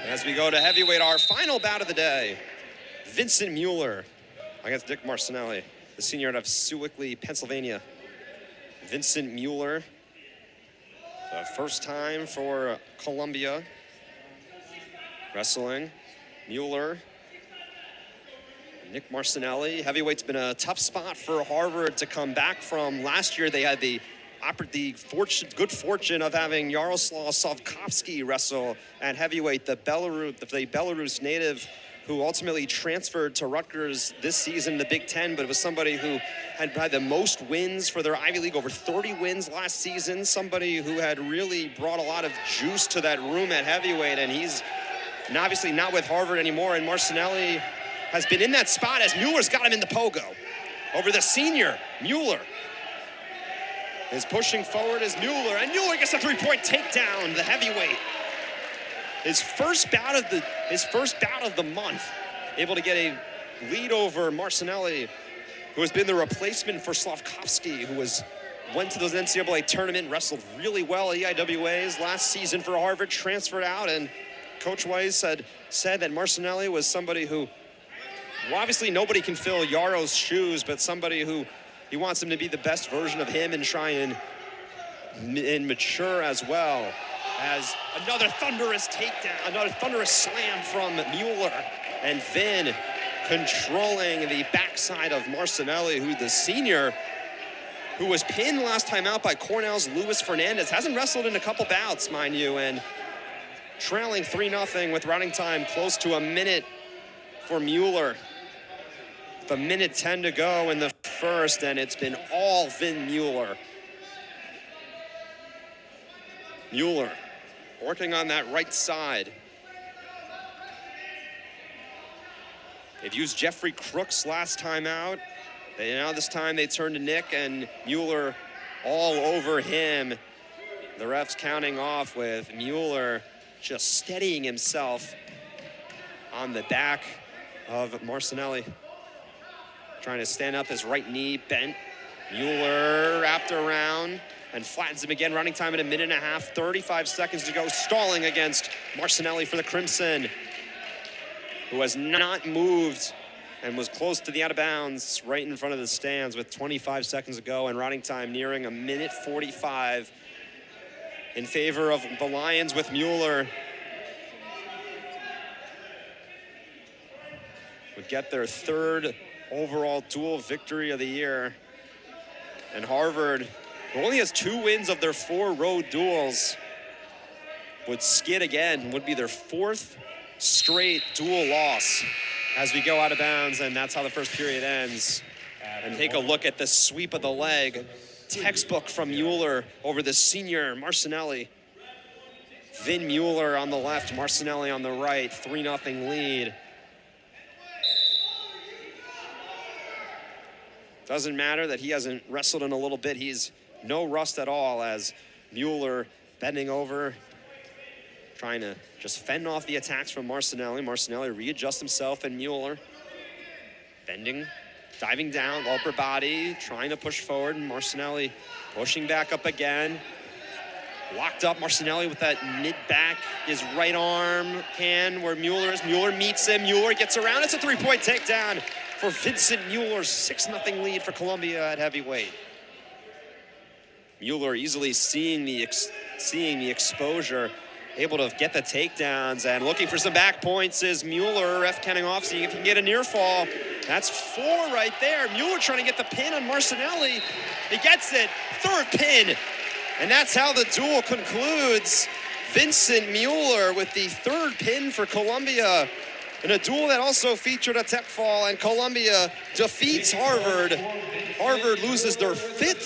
As we go to heavyweight, our final bout of the day, Vincent Mueller against Dick Marcinelli, the senior out of Sewickley, Pennsylvania. Vincent Mueller, the first time for Columbia wrestling. Mueller, Nick Marcinelli. Heavyweight's been a tough spot for Harvard to come back from. Last year they had the good fortune of having Yaroslav Savkovsky wrestle at heavyweight, the Belarus native who ultimately transferred to Rutgers this season in the Big Ten, but it was somebody who had the most wins for their Ivy League, over 30 wins last season, somebody who had really brought a lot of juice to that room at heavyweight, and he's obviously not with Harvard anymore, and Marcinelli has been in that spot as Mueller's got him in the pogo. Over the senior, Mueller is pushing forward as Mueller, and Mueller gets a three-point takedown, the heavyweight. His first bout of the month, able to get a lead over Marcinelli, who has been the replacement for Slavkovsky, who went to those NCAA tournament, wrestled really well at EIWAs last season for Harvard, transferred out, and Coach Weiss said that Marcinelli was somebody who, well, obviously nobody can fill Yaro's shoes, but somebody who he wants him to be the best version of him and try and mature as well. As another thunderous takedown, another thunderous slam from Mueller, and Vin controlling the backside of Marcinelli, who the senior, who was pinned last time out by Cornell's Luis Fernandez, hasn't wrestled in a couple bouts, mind you, and trailing 3-0 with running time close to a minute for Mueller. The minute 10 to go in the first, and it's been all Vin Mueller. Mueller working on that right side. They've used Jeffrey Crooks last time out. Now this time they turn to Nick, and Mueller all over him. The refs counting off with Mueller just steadying himself on the back of Marcinelli. Trying to stand up, his right knee bent. Mueller wrapped around and flattens him again. Running time at a minute and a half, 35 seconds to go. Stalling against Marcinelli for the Crimson, who has not moved and was close to the out of bounds right in front of the stands with 25 seconds to go, and running time nearing a minute 45 in favor of the Lions with Mueller. Would get their third overall dual victory of the year. And Harvard, who only has 2 wins of their 4 road duels, would skid again, would be their 4th straight dual loss as we go out of bounds, and that's how the first period ends. And take a look at the sweep of the leg. Textbook from Mueller over the senior Marcinelli. Vin Mueller on the left, Marcinelli on the right, 3-0 lead. Doesn't matter that he hasn't wrestled in a little bit. He's no rust at all, as Mueller bending over, trying to just fend off the attacks from Marcinelli. Marcinelli readjusts himself, and Mueller bending, diving down, upper body, trying to push forward, and Marcinelli pushing back up again. Locked up, Marcinelli with that mid-back, his right arm hand where Mueller is. Mueller meets him, Mueller gets around. It's a 3-point takedown for Vincent Mueller's 6-0 lead for Columbia at heavyweight. Mueller easily seeing the exposure, able to get the takedowns, and looking for some back points is Mueller. Ref counting off, seeing if he can get a near fall. That's 4 right there. Mueller trying to get the pin on Marcinelli. He gets it, 3rd pin. And that's how the duel concludes. Vincent Mueller with the 3rd pin for Columbia in a duel that also featured a tech fall, and Columbia defeats Harvard. Harvard loses their 5th